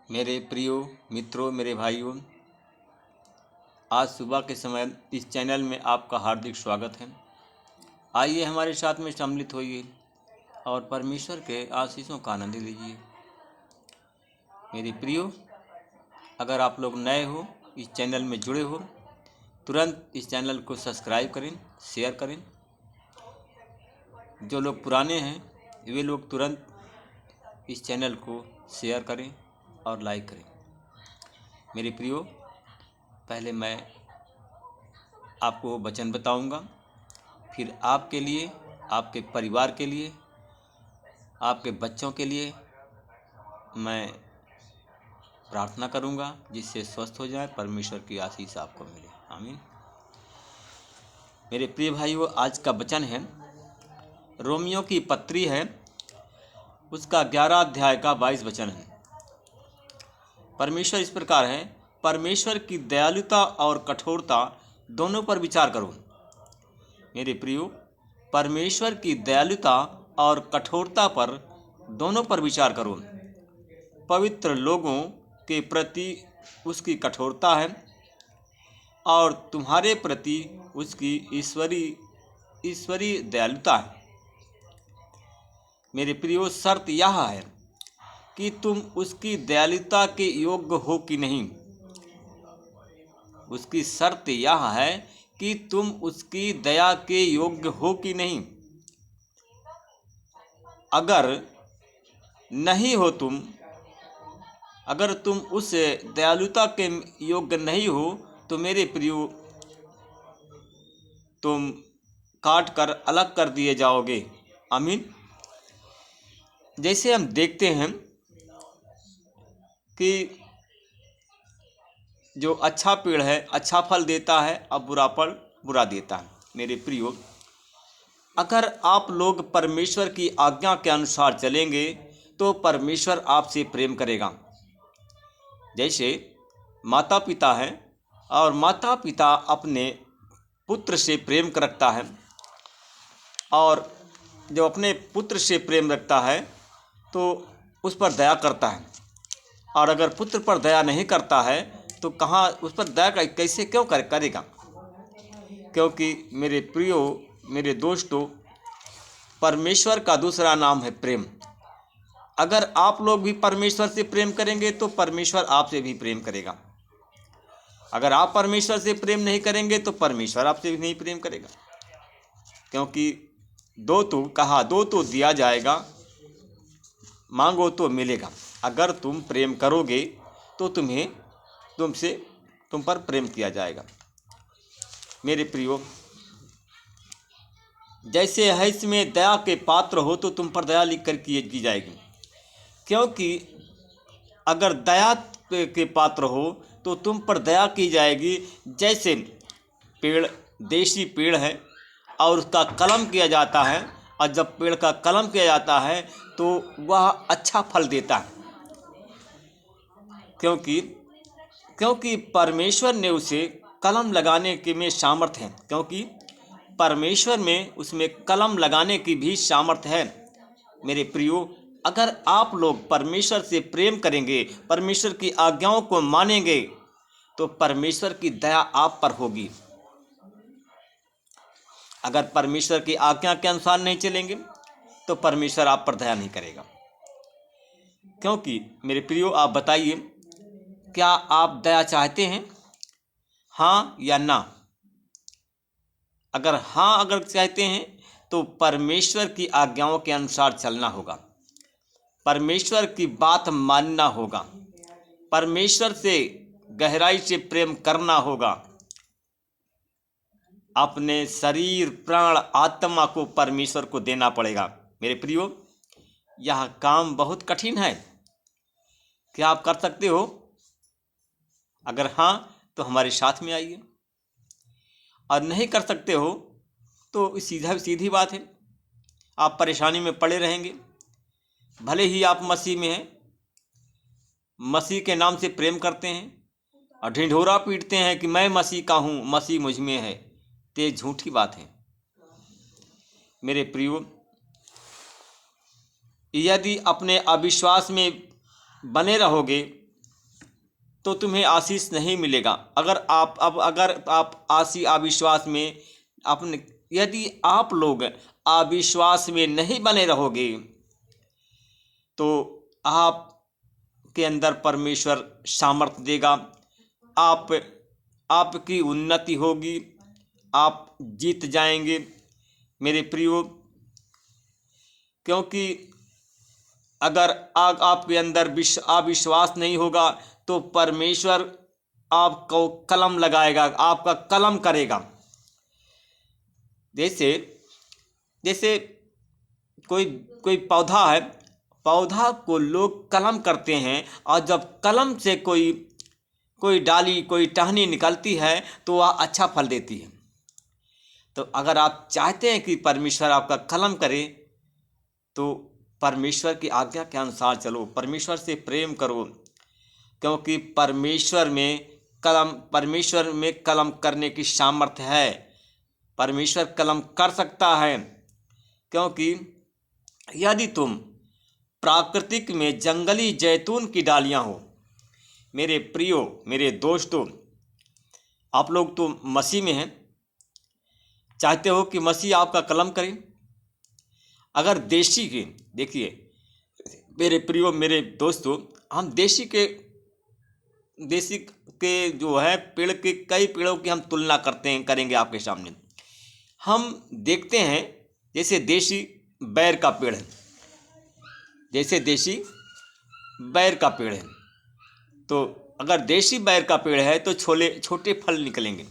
मेरे प्रियो मित्रों, मेरे भाइयों, आज सुबह के समय इस चैनल में आपका हार्दिक स्वागत है। आइए हमारे साथ में सम्मिलित होइए और परमेश्वर के आशीषों का आनंद लीजिए। मेरे प्रियो, अगर आप लोग नए हो, इस चैनल में जुड़े हो, तुरंत इस चैनल को सब्सक्राइब करें, शेयर करें। जो लोग पुराने हैं वे लोग तुरंत इस चैनल को शेयर करें और लाइक करें। मेरे प्रियो, पहले मैं आपको वचन बताऊंगा, फिर आपके लिए, आपके परिवार के लिए, आपके बच्चों के लिए मैं प्रार्थना करूंगा, जिससे स्वस्थ हो जाए, परमेश्वर की आशीष आपको मिले। आमीन। मेरे प्रिय भाइयों, आज का वचन है रोमियो की पत्री है, उसका 11 अध्याय का 22 वचन है। परमेश्वर इस प्रकार है, परमेश्वर की दयालुता और कठोरता दोनों पर विचार करो। मेरे प्रियो, परमेश्वर की दयालुता और कठोरता पर दोनों पर विचार करो। पवित्र लोगों के प्रति उसकी कठोरता है और तुम्हारे प्रति उसकी ईश्वरीय दयालुता है। मेरे प्रियो, शर्त यह है कि तुम उसकी दयालुता के योग्य हो कि नहीं। उसकी शर्त यह है कि तुम उसकी दया के योग्य हो कि नहीं। अगर नहीं हो अगर तुम उस दयालुता के योग्य नहीं हो तो मेरे प्रियो, तुम काट कर अलग कर दिए जाओगे। आमीन। जैसे हम देखते हैं कि जो अच्छा पेड़ है अच्छा फल देता है और बुरा फल बुरा देता है। मेरे प्रियो, अगर आप लोग परमेश्वर की आज्ञा के अनुसार चलेंगे तो परमेश्वर आपसे प्रेम करेगा। जैसे माता पिता है और माता पिता अपने पुत्र से प्रेम रखता है, और जब अपने पुत्र से प्रेम रखता है तो उस पर दया करता है, और अगर पुत्र पर दया नहीं करता है तो कहाँ उस पर दया कैसे क्यों करेगा। क्योंकि मेरे प्रियो, मेरे दोस्तों, परमेश्वर का दूसरा नाम है प्रेम। अगर आप लोग भी परमेश्वर से प्रेम करेंगे तो परमेश्वर आपसे भी प्रेम करेगा। अगर आप परमेश्वर से प्रेम नहीं करेंगे तो परमेश्वर आपसे भी नहीं प्रेम करेगा। क्योंकि दो तो दिया जाएगा, मांगो तो मिलेगा। अगर तुम प्रेम करोगे तो तुम पर प्रेम किया जाएगा। मेरे प्रियो, जैसे है इसमें दया के पात्र हो तो तुम पर दया लिख कर की जाएगी। क्योंकि अगर दया के पात्र हो तो तुम पर दया की जाएगी। जैसे पेड़, देशी पेड़ है और उसका कलम किया जाता है, और जब पेड़ का कलम किया जाता है तो वह अच्छा फल देता है। क्योंकि परमेश्वर ने उसे कलम लगाने के में सामर्थ्य है। क्योंकि परमेश्वर में उसमें कलम लगाने की भी सामर्थ्य है। मेरे प्रियो, अगर आप लोग परमेश्वर से प्रेम करेंगे, परमेश्वर की आज्ञाओं को मानेंगे तो परमेश्वर की दया आप पर होगी। अगर परमेश्वर की आज्ञा के अनुसार नहीं चलेंगे तो परमेश्वर आप पर दया नहीं करेगा। क्योंकि मेरे प्रियो, आप बताइए, क्या आप दया चाहते हैं? हाँ या ना? अगर चाहते हैं तो परमेश्वर की आज्ञाओं के अनुसार चलना होगा, परमेश्वर की बात मानना होगा, परमेश्वर से गहराई से प्रेम करना होगा। अपने शरीर, प्राण, आत्मा को परमेश्वर को देना पड़ेगा। मेरे प्रियो, यह काम बहुत कठिन है। क्या आप कर सकते हो? अगर हाँ तो हमारे साथ में आइए, और नहीं कर सकते हो तो सीधी बात है, आप परेशानी में पड़े रहेंगे। भले ही आप मसीह में हैं, मसीह के नाम से प्रेम करते हैं और ढिंढोरा पीटते हैं कि मैं मसीह का हूँ, मसीह मुझ में है, तो ये झूठी बात है। मेरे प्रियो, यदि अपने अविश्वास में बने रहोगे तो तुम्हें आशीष नहीं मिलेगा। अगर आप अविश्वास में अपने यदि आप लोग अविश्वास में नहीं बने रहोगे तो आपके अंदर परमेश्वर सामर्थ्य देगा, आपकी उन्नति होगी, आप जीत जाएंगे मेरे प्रियो। क्योंकि अगर आपके अंदर अविश्वास नहीं होगा तो परमेश्वर आपको कलम लगाएगा, आपका कलम करेगा। जैसे कोई पौधा है, पौधा को लोग कलम करते हैं, और जब कलम से कोई डाली, कोई टहनी निकलती है तो वह अच्छा फल देती है। तो अगर आप चाहते हैं कि परमेश्वर आपका कलम करे तो परमेश्वर की आज्ञा के अनुसार चलो, परमेश्वर से प्रेम करो, क्योंकि परमेश्वर में कलम करने की सामर्थ्य है। परमेश्वर कलम कर सकता है, क्योंकि यदि तुम प्राकृतिक में जंगली जैतून की डालियां हो, मेरे प्रियो, मेरे दोस्तों, आप लोग तो मसीह में हैं, चाहते हो कि मसीह आपका कलम करे। अगर देशी के, देखिए मेरे प्रियो, मेरे दोस्तों, हम देशी के जो है पेड़ के कई पेड़ों की हम तुलना करेंगे आपके सामने। हम देखते हैं जैसे देशी बैर का पेड़ है, तो अगर देशी बैर का पेड़ है तो छोटे फल निकलेंगे।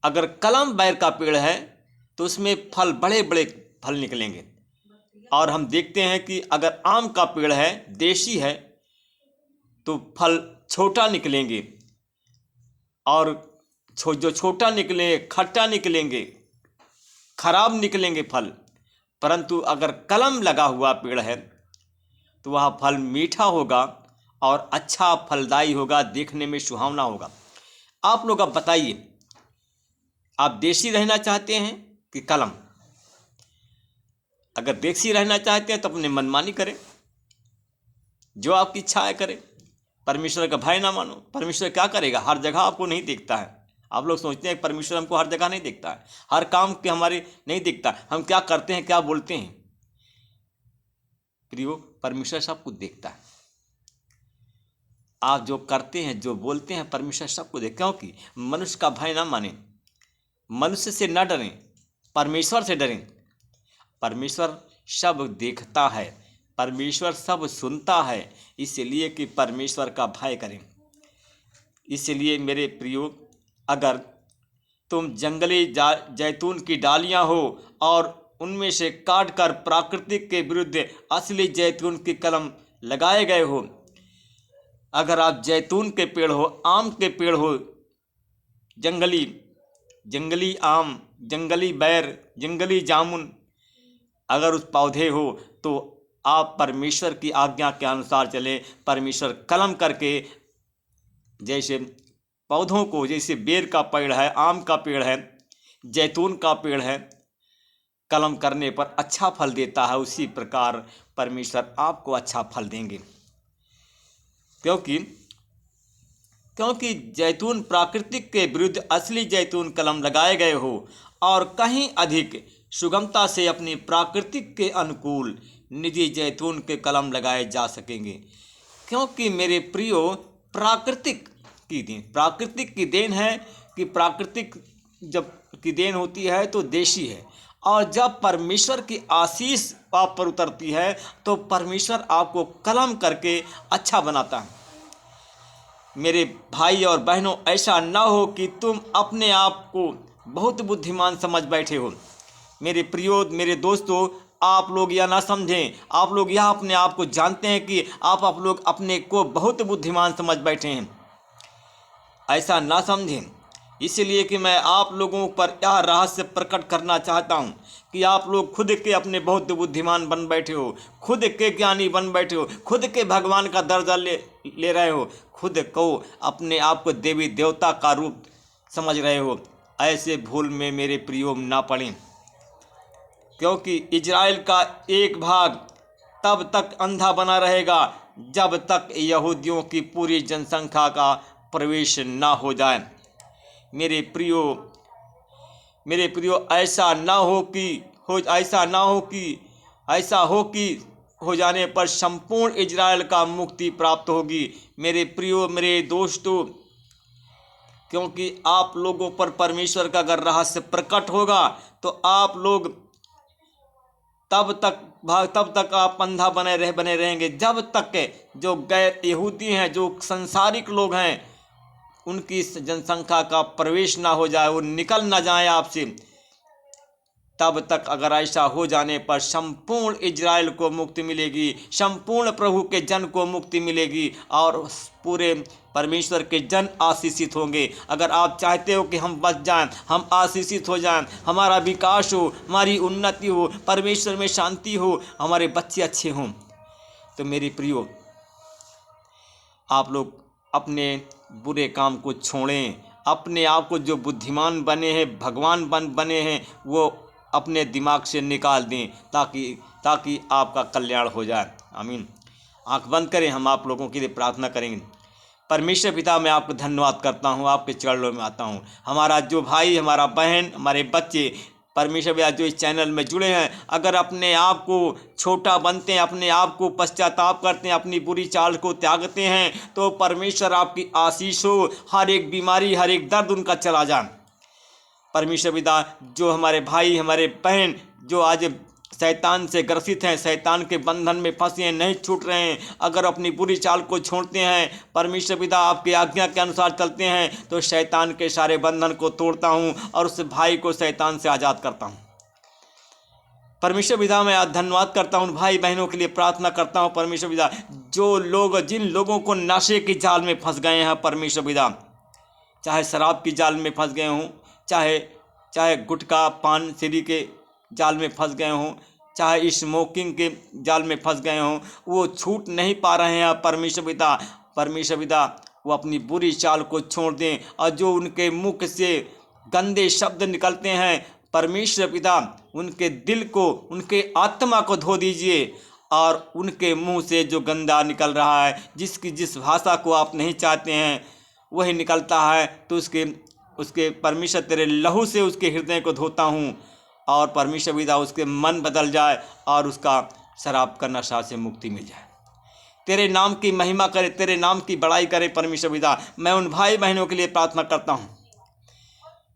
अगर कलम बैर का पेड़ है तो उसमें फल बड़े बड़े फल निकलेंगे। और हम देखते हैं कि अगर आम का पेड़ है, देशी है, तो फल छोटा निकलेंगे, और जो छोटा निकलेंगे खट्टा निकलेंगे, खराब निकलेंगे फल। परंतु अगर कलम लगा हुआ पेड़ है तो वह फल मीठा होगा और अच्छा फलदायी होगा, देखने में सुहावना होगा। आप लोग अब बताइए, आप देशी रहना चाहते हैं कि कलम? अगर देशी रहना चाहते हैं तो अपने मनमानी करें, जो आपकी इच्छा है करें, परमेश्वर का भय ना मानो। परमेश्वर क्या करेगा? हर जगह आपको नहीं देखता है। आप लोग सोचते हैं परमेश्वर हमको हर जगह नहीं देखता है, हर काम के हमारे नहीं देखता, हम क्या करते हैं, क्या बोलते हैं। प्रियो, परमेश्वर सब कुछ देखता है। आप जो करते हैं, जो बोलते हैं, परमेश्वर सब कुछ देखता है। क्योंकि मनुष्य का भय ना माने, मनुष्य से न डरें, परमेश्वर से डरें। परमेश्वर सब देखता है, परमेश्वर सब सुनता है, इसलिए कि परमेश्वर का भय करें। इसलिए मेरे प्रियो, अगर तुम जंगली जैतून की डालियां हो और उनमें से काटकर प्राकृतिक के विरुद्ध असली जैतून की कलम लगाए गए हो, अगर आप जैतून के पेड़ हो, आम के पेड़ हो, जंगली आम, जंगली बैर, जंगली जामुन अगर उस पौधे हो, तो आप परमेश्वर की आज्ञा के अनुसार चलें। परमेश्वर कलम करके, जैसे पौधों को, जैसे बेर का पेड़ है, आम का पेड़ है, जैतून का पेड़ है, कलम करने पर अच्छा फल देता है, उसी प्रकार परमेश्वर आपको अच्छा फल देंगे। क्योंकि जैतून प्राकृतिक के विरुद्ध असली जैतून कलम लगाए गए हो और कहीं अधिक सुगमता से अपनी प्राकृतिक के अनुकूल निजी जैतून के कलम लगाए जा सकेंगे। क्योंकि मेरे प्रियो, प्राकृतिक की देन है कि प्राकृतिक जब की देन होती है तो देशी है, और जब परमेश्वर की आशीष आप पर उतरती है तो परमेश्वर आपको कलम करके अच्छा बनाता है। मेरे भाई और बहनों, ऐसा ना हो कि तुम अपने आप को बहुत बुद्धिमान समझ बैठे हो। मेरे प्रियो, मेरे दोस्तों, आप लोग यह ना समझें, आप लोग यह अपने आप को जानते हैं कि आप लोग अपने को बहुत बुद्धिमान समझ बैठे हैं। ऐसा ना समझें। इसलिए कि मैं आप लोगों पर यह रहस्य प्रकट करना चाहता हूँ कि आप लोग खुद के अपने बहुत बुद्धिमान बन बैठे हो, खुद के ज्ञानी बन बैठे हो, खुद के भगवान का दर्जा ले रहे हो, खुद को अपने आप को देवी देवता का रूप समझ रहे हो। ऐसे भूल में मेरे प्रियो ना पड़ें, क्योंकि इजराइल का एक भाग तब तक अंधा बना रहेगा जब तक यहूदियों की पूरी जनसंख्या का प्रवेश ना हो जाए। मेरे प्रियो ऐसा हो कि हो जाने पर संपूर्ण इजराइल का मुक्ति प्राप्त होगी। मेरे प्रियो, मेरे दोस्तों, क्योंकि आप लोगों पर परमेश्वर का अगर रहस्य प्रकट होगा तो आप लोग तब तक आप अंधा बने रहेंगे, जब तक जो गैर यहूदी हैं, जो संसारिक लोग हैं, उनकी इस जनसंख्या का प्रवेश ना हो जाए, वो निकल ना जाए आपसे। तब तक अगर ऐसा हो जाने पर संपूर्ण इजराइल को मुक्ति मिलेगी, संपूर्ण प्रभु के जन को मुक्ति मिलेगी और पूरे परमेश्वर के जन आशीषित होंगे। अगर आप चाहते हो कि हम बच जाएं, हम आशीषित हो जाएं, हमारा विकास हो, हमारी उन्नति हो, परमेश्वर में शांति हो, हमारे बच्चे अच्छे हों, तो मेरे प्रियो, आप लोग अपने बुरे काम को छोड़ें। अपने आप को जो बुद्धिमान बने हैं, भगवान बने हैं, वो अपने दिमाग से निकाल दें ताकि आपका कल्याण हो जाए। आमीन। आंख बंद करें, हम आप लोगों के लिए प्रार्थना करेंगे। परमेश्वर पिता, मैं आपको धन्यवाद करता हूँ, आपके चरणों में आता हूँ। हमारा जो भाई, हमारा बहन, हमारे बच्चे परमेश्वर पिता जो इस चैनल में जुड़े हैं, अगर अपने आप को छोटा बनते हैं, अपने आप को पश्चाताप करते हैं, अपनी बुरी चाल को त्यागते हैं, तो परमेश्वर आपकी आशीष हो, हर एक बीमारी, हर एक दर्द उनका चला जाए। परमेश्वर पिता, जो हमारे भाई, हमारे बहन जो आज शैतान से ग्रसित हैं, शैतान के बंधन में फंसे हैं, नहीं छूट रहे हैं, अगर अपनी बुरी चाल को छोड़ते हैं, परमेश्वर पिता आपकी आज्ञा के अनुसार चलते हैं, तो शैतान के सारे बंधन को तोड़ता हूं और उस भाई को शैतान से आज़ाद करता हूं। परमेश्वर पिता, मैं आज धन्यवाद करता हूं, भाई बहनों के लिए प्रार्थना करता हूं। परमेश्वर पिता, जिन लोगों को नशे की जाल में फंस गए हैं, परमेश्वर पिता, चाहे शराब की जाल में फंस गए हों, चाहे गुटखा पान सीरी के जाल में फंस गए हों, चाहे स्मोकिंग के जाल में फंस गए हों, वो छूट नहीं पा रहे हैं। परमेश्वर पिता, वो अपनी बुरी चाल को छोड़ दें और जो उनके मुख से गंदे शब्द निकलते हैं, परमेश्वर पिता, उनके दिल को, उनके आत्मा को धो दीजिए और उनके मुंह से जो गंदा निकल रहा है, जिस भाषा को आप नहीं चाहते हैं वही निकलता है, तो उसके परमेश्वर तेरे लहू से उसके हृदय को धोता हूँ और परमेश्वर पिता उसके मन बदल जाए और उसका शराब का नशा से मुक्ति मिल जाए। तेरे नाम की महिमा करे, तेरे नाम की बड़ाई करे। परमेश्वर पिता, मैं उन भाई बहनों के लिए प्रार्थना करता हूँ।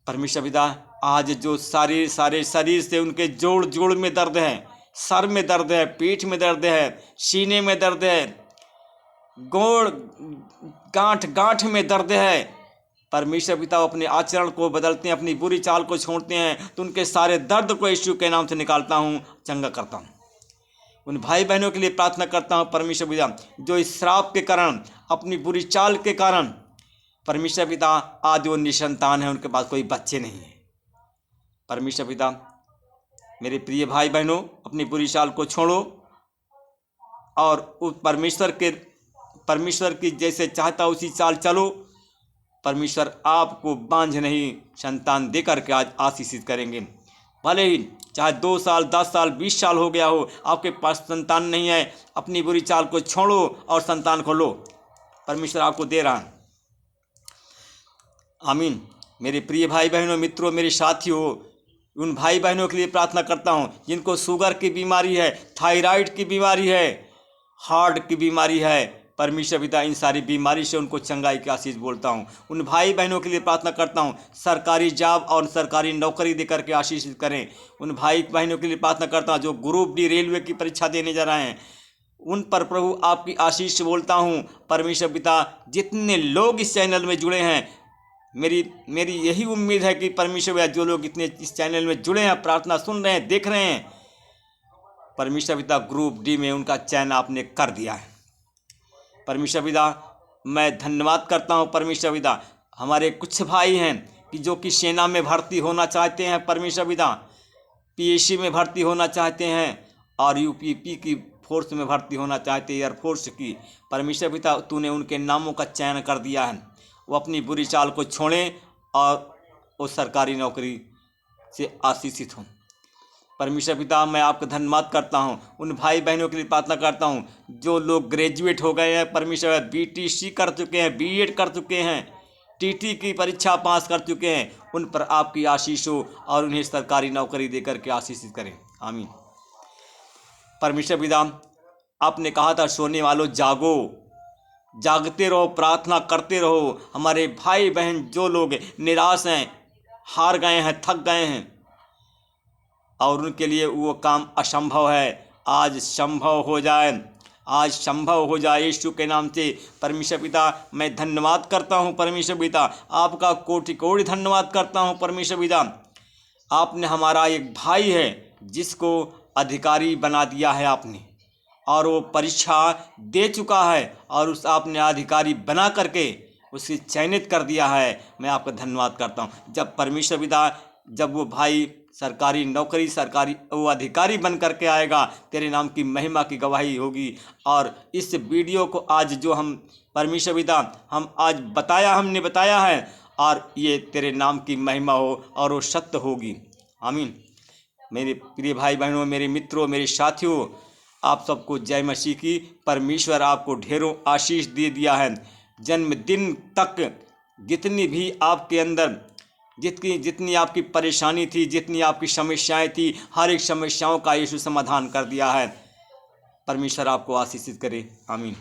परमेश्वर पिता, आज जो सारे शरीर से उनके जोड़ में दर्द है, सर में दर्द है, पीठ में दर्द है, सीने में दर्द है, गोड़ गांठ में दर्द है, परमेश्वर पिता अपने आचरण को बदलते हैं, अपनी बुरी चाल को छोड़ते हैं, तो उनके सारे दर्द को यीशु के नाम से निकालता हूँ, चंगा करता हूँ। उन भाई बहनों के लिए प्रार्थना करता हूँ परमेश्वर पिता, जो इस श्राप के कारण, अपनी बुरी चाल के कारण, परमेश्वर पिता, आज वो निसंतान है, उनके पास कोई बच्चे नहीं है। परमेश्वर पिता, मेरे प्रिय भाई बहनों, अपनी बुरी चाल को छोड़ो और उस परमेश्वर की जैसे चाहता उसी चाल चलो। परमेश्वर आपको बांझ नहीं संतान देकर के आज आशीषित करेंगे। भले ही चाहे 2 साल, 10 साल, 20 साल हो गया हो, आपके पास संतान नहीं है, अपनी बुरी चाल को छोड़ो और संतान को लो, परमेश्वर आपको दे रहा है। आमीन। मेरे प्रिय भाई बहनों, मित्रों, मेरे साथियों, उन भाई बहनों के लिए प्रार्थना करता हूँ जिनको शुगर की बीमारी है, थायराइड की बीमारी है, हार्ट की बीमारी है। परमेश्वर पिता, इन सारी बीमारी से उनको चंगाई की आशीष बोलता हूँ। उन भाई बहनों के लिए प्रार्थना करता हूँ, सरकारी जॉब और सरकारी नौकरी देकर के आशीषित करें। उन भाई बहनों के लिए प्रार्थना करता हूँ जो ग्रुप डी रेलवे की परीक्षा देने जा रहे हैं, उन पर प्रभु आपकी आशीष बोलता हूँ। परमेश्वर पिता, जितने लोग इस चैनल में जुड़े हैं, मेरी यही उम्मीद है कि परमेश्वर पिता, जो लोग इतने इस चैनल में जुड़े हैं, प्रार्थना सुन रहे हैं, देख रहे हैं, परमेश्वर पिता, ग्रुप डी में उनका चयन आपने कर दिया है। परमेश्वर पिता, मैं धन्यवाद करता हूँ। परमेश्वर पिता, हमारे कुछ भाई हैं कि जो कि सेना में भर्ती होना चाहते हैं, परमेश्वर पिता, पीएससी में भर्ती होना चाहते हैं और यूपीपी की फोर्स में भर्ती होना चाहते हैं, एयरफोर्स की। परमेश्वर पिता, तूने उनके नामों का चयन कर दिया है। वो अपनी बुरी चाल को छोड़ें और वो सरकारी नौकरी से आशीषित हों। परमेश्वर पिता, मैं आपका धन्यवाद करता हूँ। उन भाई बहनों के लिए प्रार्थना करता हूँ जो लोग ग्रेजुएट हो गए हैं, परमेश्वर बीटीसी कर चुके हैं, बीएड कर चुके हैं, टीटी की परीक्षा पास कर चुके हैं, उन पर आपकी आशीष हो और उन्हें सरकारी नौकरी देकर के आशीषित करें। आमीन। परमेश्वर पिता, आपने कहा था सोने वालों जागो, जागते रहो, प्रार्थना करते रहो। हमारे भाई बहन जो लोग निराश हैं, हार गए हैं, थक गए हैं और उनके लिए वो काम असंभव है, आज संभव हो जाए, आज संभव हो जाए यीशु के नाम से। परमेश्वर पिता, मैं धन्यवाद करता हूँ परमेश्वर पिता, आपका कोटि कोटि धन्यवाद करता हूँ परमेश्वर पिता। आपने हमारा एक भाई है जिसको अधिकारी बना दिया है आपने, और वो परीक्षा दे चुका है और उस आपने अधिकारी बना करके उसे चयनित कर दिया है। मैं आपका धन्यवाद करता हूँ। जब परमेश्वर पिता, जब वो भाई सरकारी नौकरी, सरकारी वो अधिकारी बन करके आएगा, तेरे नाम की महिमा की गवाही होगी। और इस वीडियो को आज जो हम परमेश्वर पिता हम आज हमने बताया है, और ये तेरे नाम की महिमा हो और वो सत्य होगी। आमीन। मेरे प्रिय भाई बहनों, मेरे मित्रों, मेरे साथियों, आप सबको जय मसीह की। परमेश्वर आपको ढेरों आशीष दे दिया है। जन्मदिन तक जितनी भी आपके अंदर जितनी आपकी परेशानी थी, जितनी आपकी समस्याएं थी, हर एक समस्याओं का यीशु समाधान कर दिया है। परमेश्वर आपको आशीषित करे। आमीन।